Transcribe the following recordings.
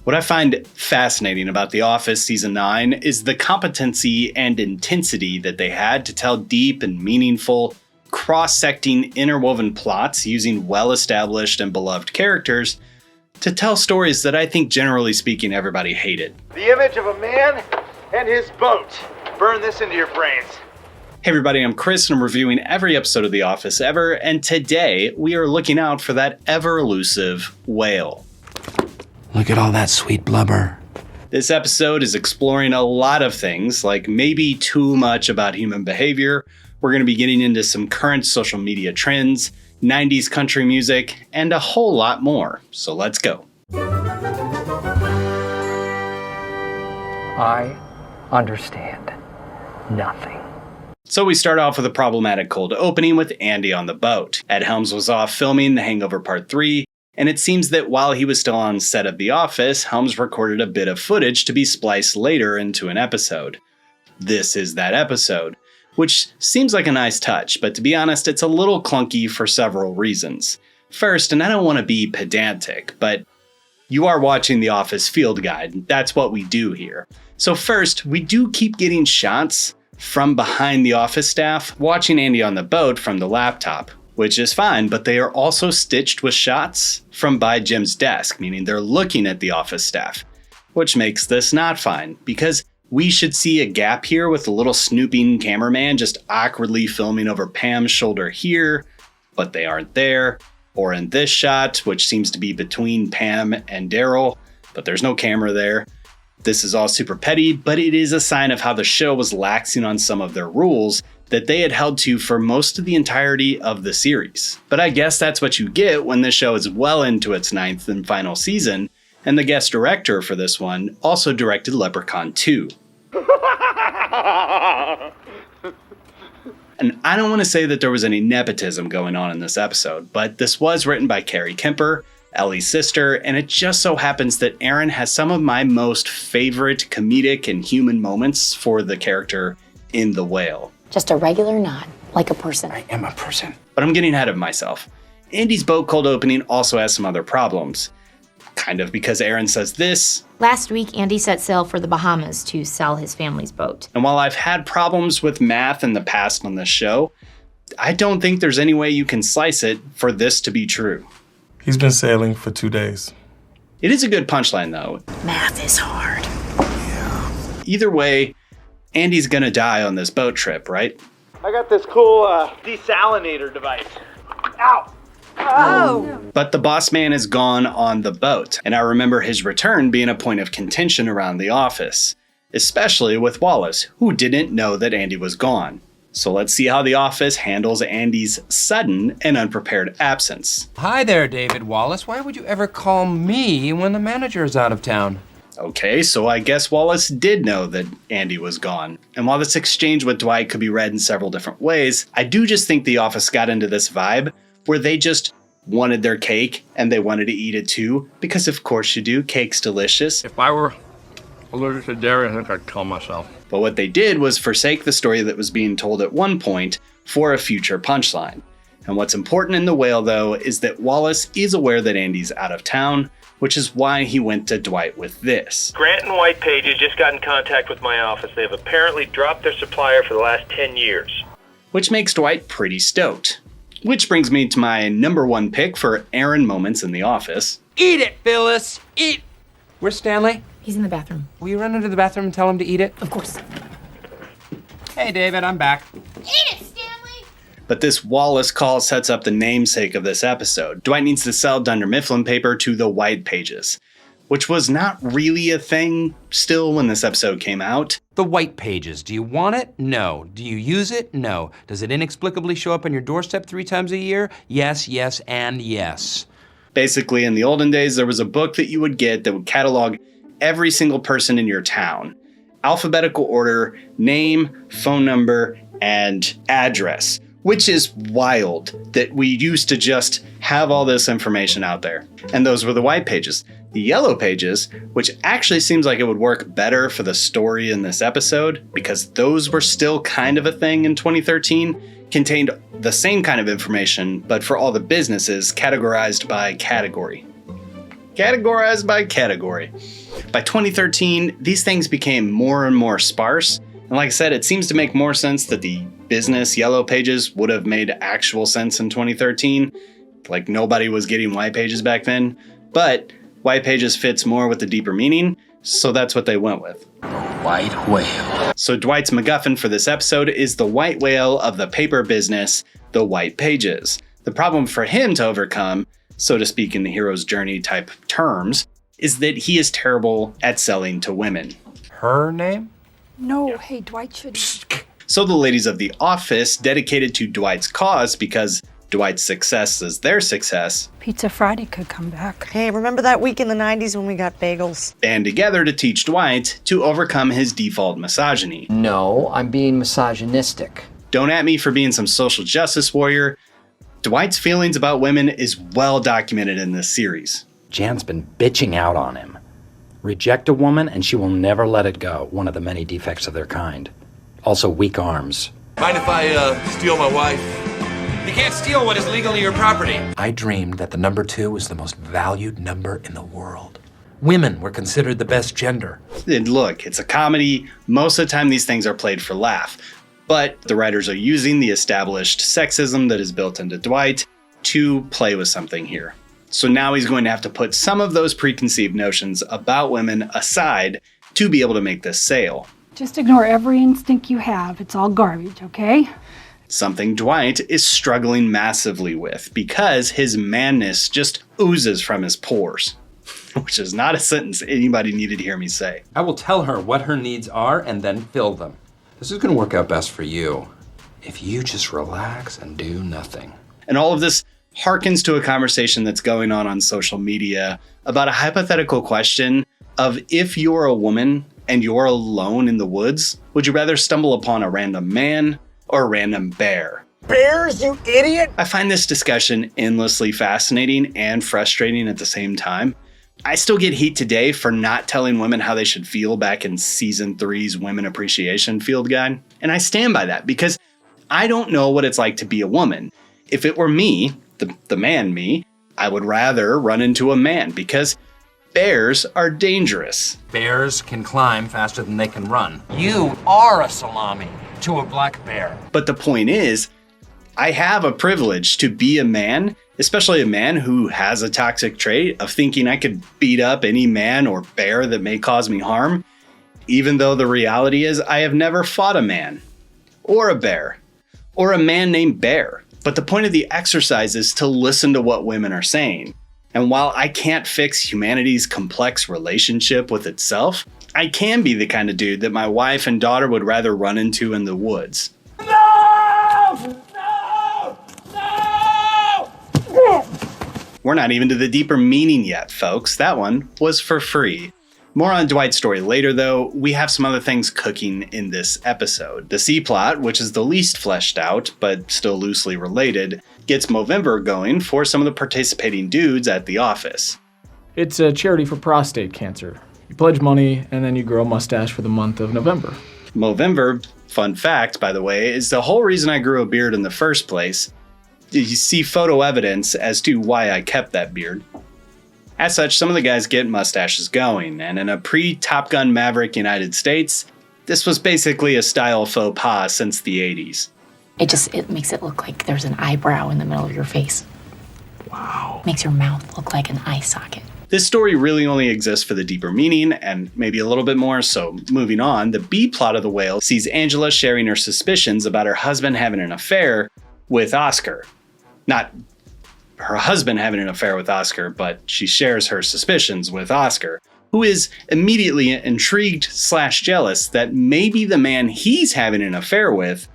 What I find fascinating about The Office Season 9 is the competency and intensity that they had to tell deep and meaningful, cross-secting, interwoven plots using well-established and beloved characters to tell stories that I think, generally speaking, everybody hated. The image of a man and his boat. Burn this into your brains. Hey everybody, I'm Chris and I'm reviewing every episode of The Office ever, and today we are looking out for that ever-elusive whale. Look at all that sweet blubber. This episode is exploring a lot of things, like maybe too much about human behavior. We're going to be getting into some current social media trends, 90s country music, and a whole lot more. So let's go. I understand nothing. So we start off with a problematic cold opening with Andy on the boat. Ed Helms was off filming The Hangover Part 3, and it seems that while he was still on set of The Office, Helms recorded a bit of footage to be spliced later into an episode. This is that episode, which seems like a nice touch, but to be honest, it's a little clunky for several reasons. First, and I don't want to be pedantic, but you are watching The Office Field Guide. That's what we do here. So first, we do keep getting shots from behind the office staff watching Andy on the boat from the laptop, which is fine, but they are also stitched with shots from by Jim's desk, meaning they're looking at the office staff, which makes this not fine, because we should see a gap here with a little snooping cameraman just awkwardly filming over Pam's shoulder here, but they aren't there, or in this shot, which seems to be between Pam and Daryl, but there's no camera there. This is all super petty, but it is a sign of how the show was laxing on some of their rules that they had held to for most of the entirety of the series. But I guess that's what you get when this show is well into its 9th and final season, and the guest director for this one also directed Leprechaun 2. And I don't want to say that there was any nepotism going on in this episode, but this was written by Carrie Kemper, Ellie's sister, and it just so happens that Erin has some of my most favorite comedic and human moments for the character in The Whale. Just a regular nod, like a person. I am a person. But I'm getting ahead of myself. Andy's boat cold opening also has some other problems. Kind of because Erin says this. Last week, Andy set sail for the Bahamas to sell his family's boat. And while I've had problems with math in the past on this show, I don't think there's any way you can slice it for this to be true. He's been sailing for 2 days. It is a good punchline, though. Math is hard. Yeah. Either way, Andy's gonna die on this boat trip, right? I got this cool desalinator device. Ow! Oh! But the boss man is gone on the boat, and I remember his return being a point of contention around the office, especially with Wallace, who didn't know that Andy was gone. So let's see how the office handles Andy's sudden and unprepared absence. Hi there, David Wallace. Why would you ever call me when the manager is out of town? Okay, so I guess Wallace did know that Andy was gone. And while this exchange with Dwight could be read in several different ways, I do just think the office got into this vibe where they just wanted their cake and they wanted to eat it too, because of course you do, cake's delicious. If I were allergic to dairy, I think I'd kill myself. But what they did was forsake the story that was being told at one point for a future punchline. And what's important in The Whale, though, is that Wallace is aware that Andy's out of town, which is why he went to Dwight with this. Grant and White Pages just got in contact with my office. They have apparently dropped their supplier for the last 10 years. Which makes Dwight pretty stoked. Which brings me to my number one pick for Erin moments in The Office. Eat it, Phyllis! Eat! Where's Stanley? He's in the bathroom. Will you run into the bathroom and tell him to eat it? Of course. Hey, David, I'm back. Eat it, Stanley! But this Wallace call sets up the namesake of this episode. Dwight needs to sell Dunder Mifflin paper to the White Pages, which was not really a thing still when this episode came out. The White Pages. Do you want it? No. Do you use it? No. Does it inexplicably show up on your doorstep 3 times a year? Yes, yes, and yes. Basically, in the olden days, there was a book that you would get that would catalog every single person in your town. Alphabetical order, name, phone number, and address. Which is wild that we used to just have all this information out there. And those were the White Pages. The Yellow Pages, which actually seems like it would work better for the story in this episode, because those were still kind of a thing in 2013, contained the same kind of information, but for all the businesses categorized by category. categorized by category. By 2013, these things became more and more sparse. And like I said, it seems to make more sense that the business yellow pages would have made actual sense in 2013. Like nobody was getting white pages back then. But white pages fits more with the deeper meaning, so that's what they went with. White whale. So Dwight's MacGuffin for this episode is the white whale of the paper business, the white pages. The problem for him to overcome, so to speak in the hero's journey type terms, is that he is terrible at selling to women. Her name? No, hey, Dwight should... So the ladies of the office, dedicated to Dwight's cause because Dwight's success is their success, Pizza Friday could come back. Hey, remember that week in the 90s when we got bagels? band together to teach Dwight to overcome his default misogyny. No, I'm being misogynistic. Don't at me for being some social justice warrior. Dwight's feelings about women is well documented in this series. Jan's been bitching out on him. Reject a woman and she will never let it go, one of the many defects of their kind. Also weak arms. Mind if I steal my wife? You can't steal what is legally your property. I dreamed that the number 2 was the most valued number in the world. Women were considered the best gender. And look, it's a comedy. Most of the time these things are played for laugh. But the writers are using the established sexism that is built into Dwight to play with something here. So now he's going to have to put some of those preconceived notions about women aside to be able to make this sale. Just ignore every instinct you have. It's all garbage, okay? Something Dwight is struggling massively with because his manness just oozes from his pores. Which is not a sentence anybody needed to hear me say. I will tell her what her needs are and then fill them. This is going to work out best for you if you just relax and do nothing. And all of this harkens to a conversation that's going on social media about a hypothetical question of if you're a woman and you're alone in the woods, would you rather stumble upon a random man or a random bear? Bears, you idiot! I find this discussion endlessly fascinating and frustrating at the same time. I still get heat today for not telling women how they should feel back in season 3's Women Appreciation Field Guide. And I stand by that because I don't know what it's like to be a woman. If it were me, the man me, I would rather run into a man because bears are dangerous. Bears can climb faster than they can run. You are a salami to a black bear. But the point is, I have a privilege to be a man, especially a man who has a toxic trait of thinking I could beat up any man or bear that may cause me harm, even though the reality is I have never fought a man or a bear or a man named Bear. But the point of the exercise is to listen to what women are saying. And while I can't fix humanity's complex relationship with itself, I can be the kind of dude that my wife and daughter would rather run into in the woods. We're not even to the deeper meaning yet, folks. That one was for free. More on Dwight's story later, though. We have some other things cooking in this episode. The C-plot, which is the least fleshed out, but still loosely related, gets Movember going for some of the participating dudes at the office. It's a charity for prostate cancer. You pledge money, and then you grow a mustache for the month of November. Movember, fun fact, by the way, is the whole reason I grew a beard in the first place. You see photo evidence as to why I kept that beard. As such, some of the guys get mustaches going, and in a pre-Top Gun Maverick United States, this was basically a style faux pas since the 80s. It makes it look like there's an eyebrow in the middle of your face. Wow. Makes your mouth look like an eye socket. This story really only exists for the deeper meaning, and maybe a little bit more, so moving on, the B-plot of The Whale sees Angela sharing her suspicions about her husband having an affair with Oscar. Not her husband having an affair with Oscar, but she shares her suspicions with Oscar, who is immediately intrigued/jealous that maybe the man he's having an affair with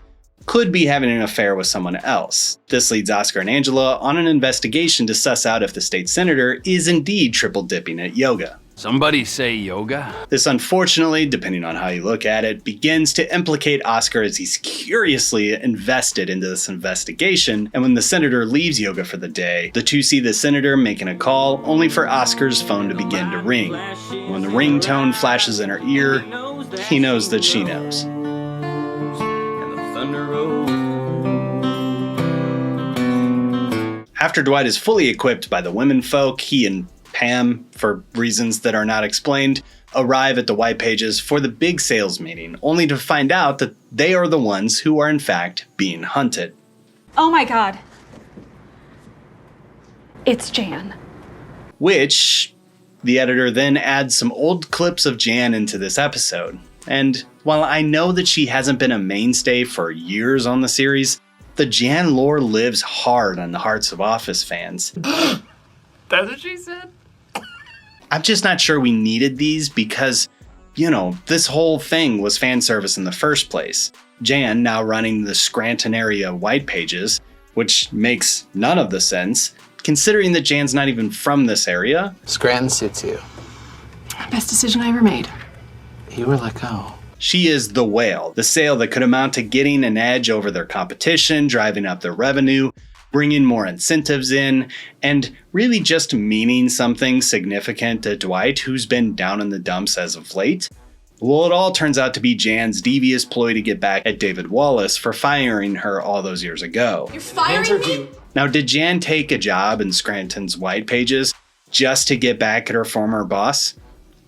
could be having an affair with someone else. This leads Oscar and Angela on an investigation to suss out if the state senator is indeed triple dipping at yoga. Somebody say yoga? This, unfortunately, depending on how you look at it, begins to implicate Oscar as he's curiously invested into this investigation, and when the senator leaves yoga for the day, the two see the senator making a call, only for Oscar's phone to begin to ring. When the ringtone flashes in her ear, he knows that she knows. After Dwight is fully equipped by the women folk, he and Pam, for reasons that are not explained, arrive at the White Pages for the big sales meeting, only to find out that they are the ones who are in fact being hunted. Oh my god. It's Jan. Which, the editor then adds some old clips of Jan into this episode. And while I know that she hasn't been a mainstay for years on the series, the Jan lore lives hard on the hearts of Office fans. That's what she said? I'm just not sure we needed these because, this whole thing was fan service in the first place. Jan now running the Scranton area White Pages, which makes none of the sense, considering that Jan's not even from this area. Scranton suits you. Best decision I ever made. You were let go. She is the whale, the sail that could amount to getting an edge over their competition, driving up their revenue, bringing more incentives in, and really just meaning something significant to Dwight, who's been down in the dumps as of late. Well, it all turns out to be Jan's devious ploy to get back at David Wallace for firing her all those years ago. You're firing me? Now, did Jan take a job in Scranton's White Pages just to get back at her former boss?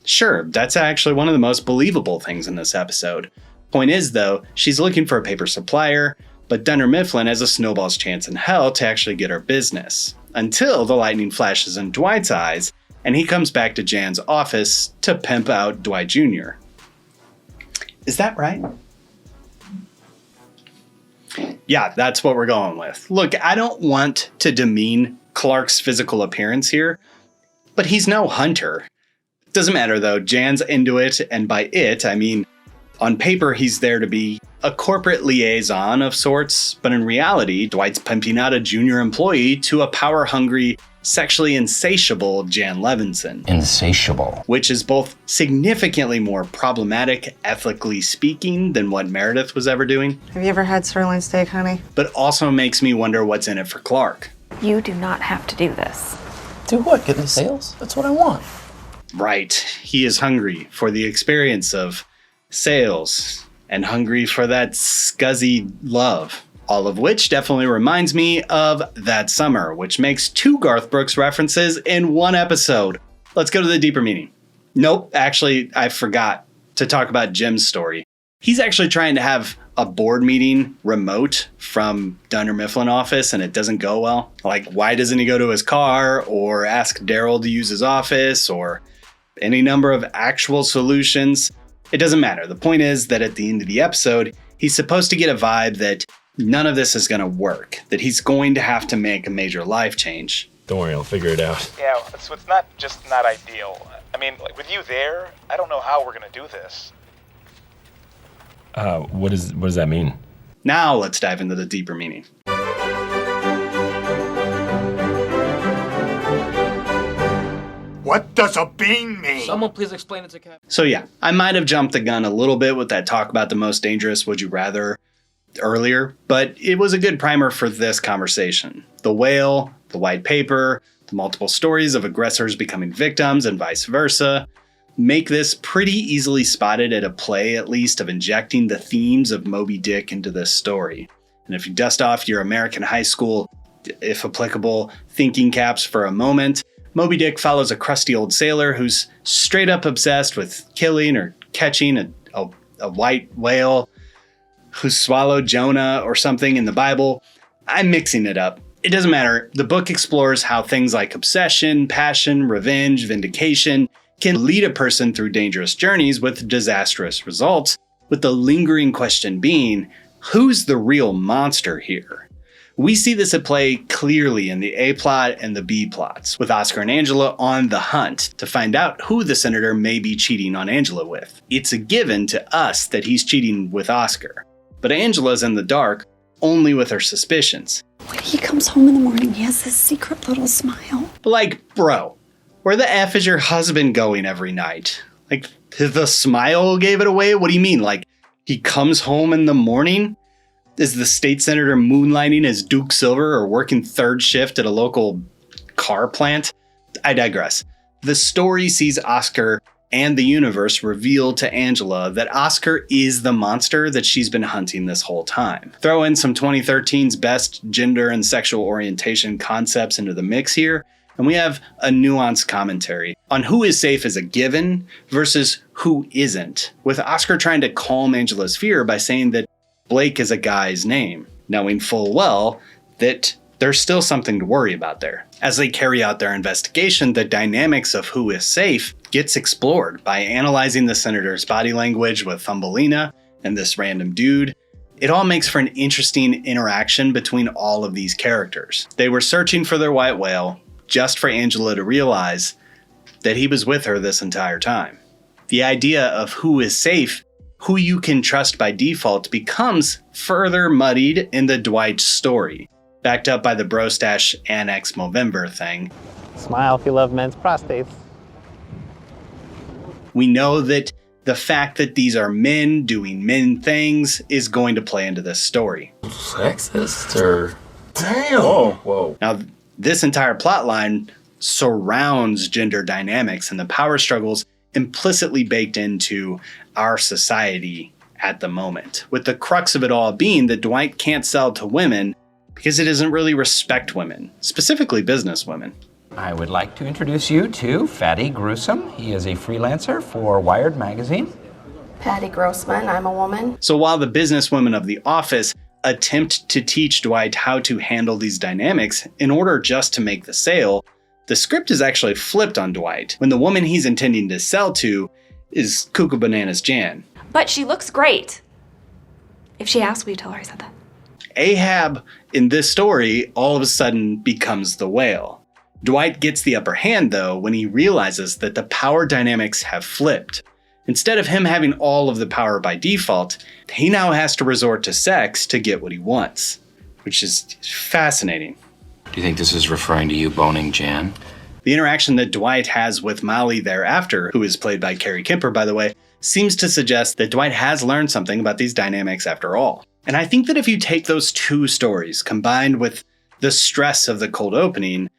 Sure, that's actually one of the most believable things in this episode. Point is, though, she's looking for a paper supplier, but Dunder Mifflin has a snowball's chance in hell to actually get her business. Until the lightning flashes in Dwight's eyes, and he comes back to Jan's office to pimp out Dwight Jr. Is that right? Yeah, that's what we're going with. Look, I don't want to demean Clark's physical appearance here, but he's no hunter. Doesn't matter though, Jan's into it, and by it, I mean, on paper he's there to be a corporate liaison of sorts, but in reality, Dwight's pimping out a junior employee to a power-hungry, sexually insatiable Jan Levinson. Insatiable. Which is both significantly more problematic, ethically speaking, than what Meredith was ever doing. Have you ever had sirloin steak, honey? But also makes me wonder what's in it for Clark. You do not have to do this. Do what? Get in the sales? That's what I want. Right. He is hungry for the experience of sales and hungry for that scuzzy love. All of which definitely reminds me of That Summer, which makes 2 Garth Brooks references in one episode. Let's go to the deeper meaning. Nope, actually, I forgot to talk about Jim's story. He's actually trying to have a board meeting remote from Dunder Mifflin office, and it doesn't go well. Like, why doesn't he go to his car or ask Daryl to use his office or any number of actual solutions? It doesn't matter. The point is that at the end of the episode, he's supposed to get a vibe that none of this is going to work, that he's going to have to make a major life change. Don't worry, I'll figure it out. Yeah, so it's not just not ideal. I mean, like, with you there, I don't know how we're gonna do this. What does that mean? Now let's dive into the deeper meaning. What does a bean mean? Someone please explain it to Cap. So yeah, I might have jumped the gun a little bit with that talk about the most dangerous would you rather earlier, but it was a good primer for this conversation. The whale, the white paper, the multiple stories of aggressors becoming victims and vice versa make this pretty easily spotted at a play, at least, of injecting the themes of Moby Dick into this story. And if you dust off your American high school, if applicable, thinking caps for a moment, Moby Dick follows a crusty old sailor who's straight up obsessed with killing or catching a white whale who swallowed Jonah or something in the Bible. I'm mixing it up. It doesn't matter. The book explores how things like obsession, passion, revenge, vindication can lead a person through dangerous journeys with disastrous results, with the lingering question being, who's the real monster here? We see this at play clearly in the A plot and the B plots, with Oscar and Angela on the hunt to find out who the senator may be cheating on Angela with. It's a given to us that he's cheating with Oscar, but Angela's in the dark only with her suspicions. When he comes home in the morning, he has this secret little smile. But like, bro, where the F is your husband going every night? Like, the smile gave it away? What do you mean? Like, he comes home in the morning? Is the state senator moonlighting as Duke Silver or working third shift at a local car plant? I digress. The story sees Oscar and the universe reveal to Angela that Oscar is the monster that she's been hunting this whole time. Throw in some 2013's best gender and sexual orientation concepts into the mix here, And we have a nuanced commentary on who is safe as a given versus who isn't, with Oscar trying to calm Angela's fear by saying that Blake is a guy's name, knowing full well that there's still something to worry about there. As they carry out their investigation, the dynamics of who is safe gets explored by analyzing the senator's body language with Thumbelina and this random dude. It all makes for an interesting interaction between all of these characters. They were searching for their white whale just for Angela to realize that he was with her this entire time. The idea of who is safe, who you can trust by default, becomes further muddied in the Dwight story, backed up by the Brostash Annex Movember thing. Smile if you love men's prostates. We know that the fact that these are men doing men things is going to play into this story. Sexist or... Damn! Whoa. Now, this entire plotline surrounds gender dynamics and the power struggles implicitly baked into our society at the moment, with the crux of it all being that Dwight can't sell to women because he doesn't really respect women, specifically business women. I would like to introduce you to Fatty Gruesome. He is a freelancer for Wired magazine. Patty Grossman, I'm a woman. So while the businesswomen of the office attempt to teach Dwight how to handle these dynamics in order just to make the sale, the script is actually flipped on Dwight when the woman he's intending to sell to is Cuckoo Bananas Jan. But she looks great. If she asks, will you tell her I said that? Ahab, in this story, all of a sudden becomes the whale. Dwight gets the upper hand, though, when he realizes that the power dynamics have flipped. Instead of him having all of the power by default, he now has to resort to sex to get what he wants, which is fascinating. Do you think this is referring to you boning Jan? The interaction that Dwight has with Molly thereafter, who is played by Carrie Kemper, by the way, seems to suggest that Dwight has learned something about these dynamics after all. And I think that if you take those two stories, combined with the stress of the cold opening,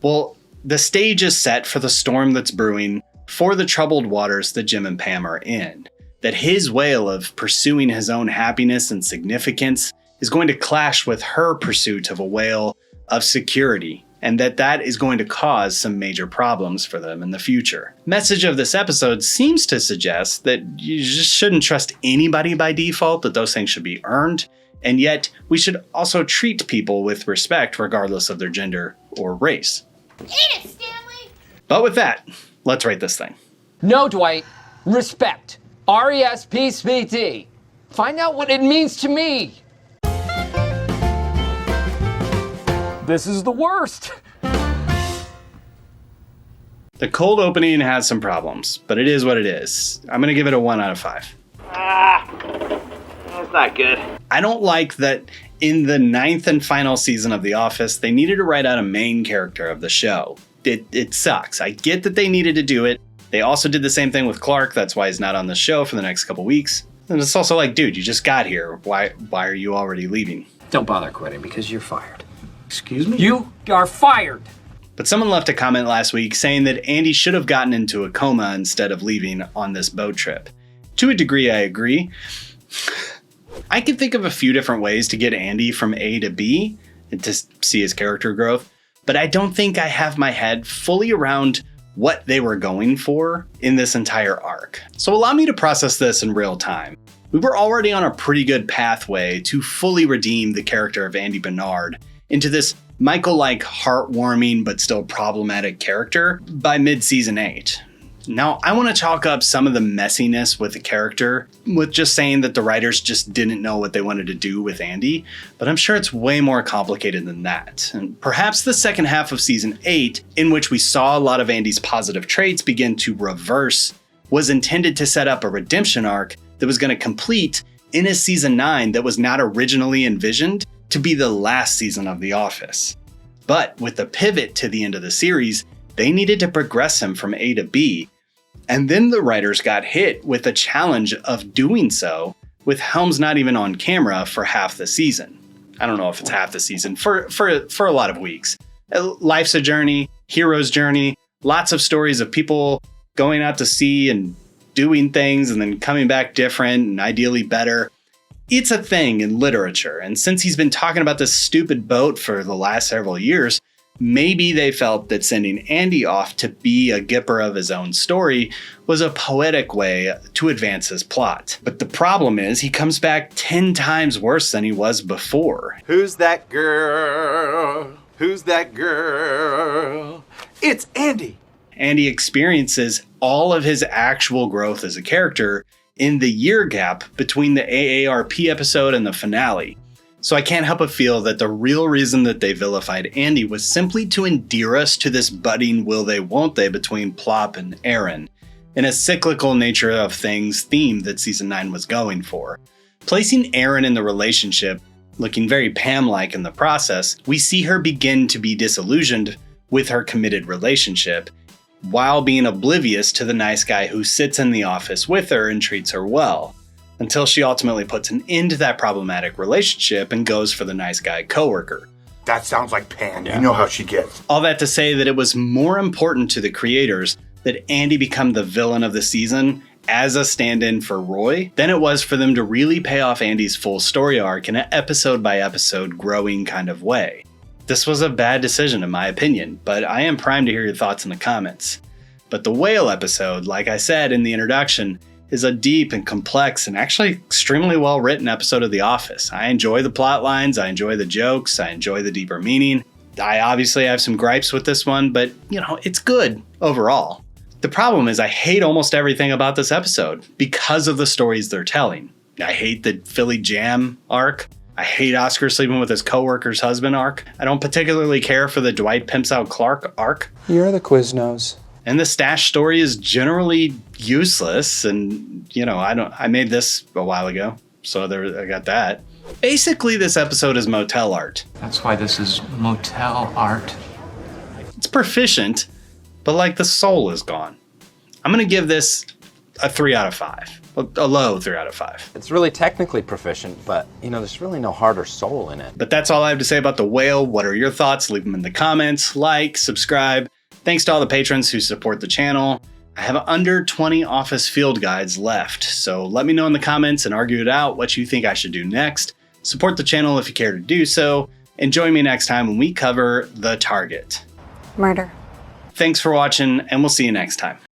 well, the stage is set for the storm that's brewing for the troubled waters that Jim and Pam are in. That his whale of pursuing his own happiness and significance is going to clash with her pursuit of a whale of security, and that is going to cause some major problems for them in the future. Message of this episode seems to suggest that you just shouldn't trust anybody by default, that those things should be earned, and yet we should also treat people with respect regardless of their gender or race. Eat it, Stanley! But with that, let's rate this thing. No, Dwight. Respect. RESPCT. Find out what it means to me. This is the worst. The cold opening has some problems, but it is what it is. I'm going to give it a 1 out of 5. That's not good. I don't like that in the 9th and final season of The Office, they needed to write out a main character of the show. It sucks. I get that they needed to do it. They also did the same thing with Clark. That's why he's not on the show for the next couple weeks. And it's also like, dude, you just got here. Why are you already leaving? Don't bother quitting because you're fired. Excuse me? You are fired. But someone left a comment last week saying that Andy should have gotten into a coma instead of leaving on this boat trip. To a degree, I agree. I can think of a few different ways to get Andy from A to B and to see his character growth, but I don't think I have my head fully around what they were going for in this entire arc. So allow me to process this in real time. We were already on a pretty good pathway to fully redeem the character of Andy Bernard into this Michael-like heartwarming but still problematic character by mid-season 8. Now, I want to chalk up some of the messiness with the character with just saying that the writers just didn't know what they wanted to do with Andy, but I'm sure it's way more complicated than that. And perhaps the second half of season 8, in which we saw a lot of Andy's positive traits begin to reverse, was intended to set up a redemption arc that was going to complete in a season 9 that was not originally envisioned to be the last season of The Office. But with the pivot to the end of the series, they needed to progress him from A to B, and then the writers got hit with the challenge of doing so with Helms not even on camera for half the season. I don't know if it's half the season, for a lot of weeks. Life's a journey, hero's journey, lots of stories of people going out to sea and doing things and then coming back different and ideally better. It's a thing in literature, and since he's been talking about this stupid boat for the last several years, Maybe they felt that sending Andy off to be a gipper of his own story was a poetic way to advance his plot. But the problem is he comes back 10 times worse than he was before. Who's that girl? Who's that girl? It's Andy! Andy experiences all of his actual growth as a character in the year gap between the AARP episode and the finale. So I can't help but feel that the real reason that they vilified Andy was simply to endear us to this budding will they won't they between Plop and Aaron, in a cyclical nature of things theme that season 9 was going for. Placing Aaron in the relationship, looking very Pam-like in the process, we see her begin to be disillusioned with her committed relationship, while being oblivious to the nice guy who sits in the office with her and treats her well, until she ultimately puts an end to that problematic relationship and goes for the nice guy coworker. That sounds like Pan. You know how she gets. All that to say that it was more important to the creators that Andy become the villain of the season as a stand-in for Roy than it was for them to really pay off Andy's full story arc in an episode-by-episode growing kind of way. This was a bad decision in my opinion, but I am primed to hear your thoughts in the comments. But the whale episode, like I said in the introduction, is a deep and complex and actually extremely well written episode of The Office. I enjoy the plot lines, I enjoy the jokes, I enjoy the deeper meaning. I obviously have some gripes with this one, but it's good overall. The problem is I hate almost everything about this episode because of the stories they're telling. I hate the Philly Jam arc. I hate Oscar sleeping with his coworker's husband arc. I don't particularly care for the Dwight pimps out Clark arc. You're the Quiznos. And the stash story is generally useless, and I made this a while ago, so I got that. Basically, this episode is motel art. That's why this is motel art. It's proficient, but the soul is gone. I'm gonna give this a 3 out of 5. A low 3 out of 5. It's really technically proficient, but there's really no heart or soul in it. But that's all I have to say about The Whale. What are your thoughts? Leave them in the comments. Like, subscribe. Thanks to all the patrons who support the channel. I have under 20 office field guides left, so let me know in the comments and argue it out what you think I should do next. Support the channel if you care to do so, and join me next time when we cover The Target. Murder. Thanks for watching, and we'll see you next time.